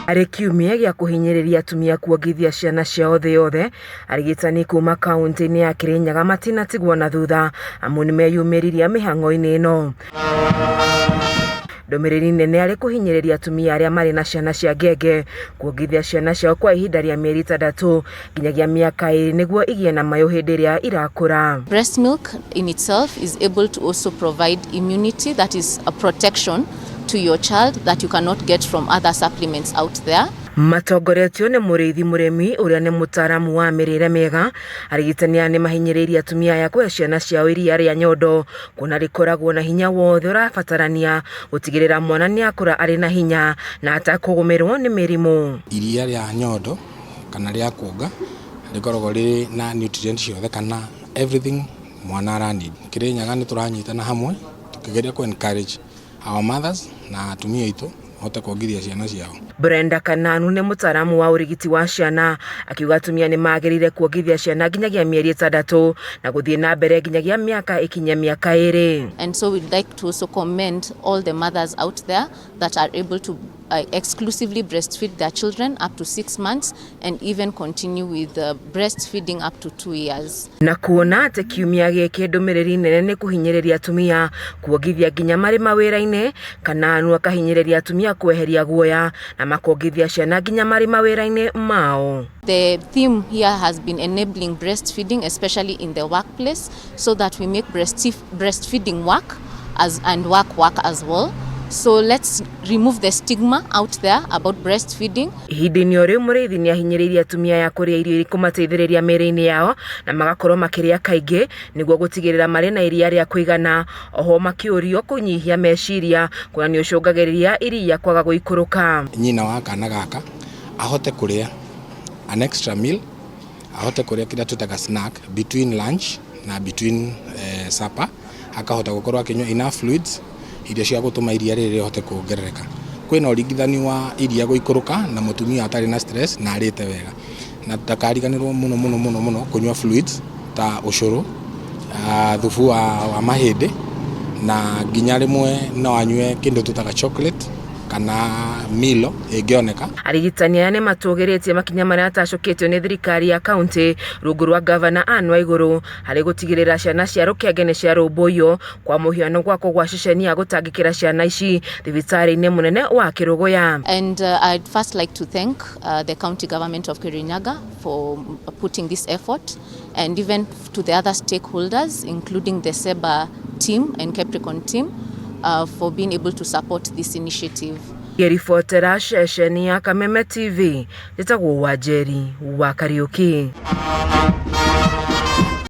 Arĩ kiumia gĩa kũhinyĩrĩria atumia kuongithia ciana ciao thĩ yothe, arigitani kuma kaunti-inĩ ya Kirinyaga matinatigwo na thutha amu nĩmeyumĩririe mĩhang'o-inĩ ĩno. Ndũmĩrĩri nene arĩ kũhinyĩrĩria atumia arĩa marĩ na ciana cia ngenge kuongithia ciana ciao kwa ihinda rĩa mĩeri 3 nginyagia mĩaka 2 nĩguo igĩe na mayũ hĩndĩ ĩrĩa irakũra. Breast milk in itself is able to also provide immunity, that is a protection to your child that you cannot get from other supplements out there. Matongoretio nĩ mũrĩithi mũrĩmi ũrĩa nĩ mũtaaramu wa mĩrĩre mĩega. Arigitani nĩ mahinyĩrĩirie atumia aya kũhe ciana ciao iria rĩa nyondo kuona rĩkoragwo na hinya wothe ũrabatarania gũtigĩrĩra mwana nĩ akũra arĩ na hinya na atakũgũmĩrwo nĩ mĩrimũ. Iria rĩa nyondo kana rĩa kuonga rĩkoragwo rĩ na nutrients ciothe kana everything mwana arani. Kirinyaga nĩ tũranyitana hamwe tukĩgeria ku encourage our mothers na atumia aitũ hote kuongithia ciana ciao. Brenda Kananu nĩ mũtaaramu wa ũrigiti wa ciana akiuga atumia nĩ magĩrĩire kuongithia ciana nginyagia mĩeri 6 na gũthiĩ na mbere nginyagia mĩaka ikinya mĩaka 2. And so we'd like to also commend all the mothers out there that are able to exclusively breastfeed their children up to 6 months and even continue with breastfeeding up to 2 years. Na kuona atĩ kiumia gĩkĩ ndũmĩrĩri nene nĩ kũhinyĩrĩria atumia kuongithia nginya marĩ mawĩra-inĩ, Kananu akahinyĩrĩria atumia kweheria guoya na makongithia ciana nginya marĩ mawĩra-inĩ mao. The theme here has been enabling breastfeeding, especially in the workplace, so that we make breastfeeding work and work as well. So let's remove the stigma out there about breastfeeding. Ihinda-inĩ rĩu mũrĩithi nĩ ahinyĩrĩirie atumia ya kũrĩa irio irĩ kũmateithĩrĩria mĩĩrĩ-inĩ yao na magakorwo makĩrĩa kaingĩ nĩguo gũtigĩrĩra marĩ na iria rĩa kũigana. Oho makĩũrio kũnyihia meciria kuona nĩ ũcũngagĩrĩria iria kwaga gũikũrũka. Nyina wa kana gaka ahote kũrĩa an extra meal, ahote kũrĩa kĩrĩa tũtaga snack between lunch na between supper, akahota gũkorwo akĩnyua enough fluids iria cia gũtũma iria rĩrĩ rĩhote kuongerereka. Kwĩna ũrigithani wa iria gũikũrũka na mũtumia atarĩ na stress na arĩte wega. Na ndakariganĩrwo mũno kũnyua fluids ta ũcũrũ, thubu wa mahĩndĩ na nginya rĩmwe no anyue kĩndũ tũtaga chocolate kana milo ĩngĩoneka. Arigitani aya nĩ matũgĩrĩtie makinya marĩa atacũkĩtio nĩ thirikari ya kaunti rungu rwa Gavana Anne Waigũrũ harĩ gũtigĩrĩra ciana cia rũkenge nĩ ciarũmbũiyo kwa mũhiano gwakwo gwa ceceni ya gũtangĩkĩra ciana ici thibitarĩ-inĩ mũnene wa Kĩrũgũya. And I'd first like to thank the county government of Kirinyaga for putting this effort, and even to the other stakeholders including the SEBA team and Capricorn team for being able to support this initiative. Ngĩribotera ceceni ya Kameme TV, njĩtagwo Wanjeri wa Kariũki.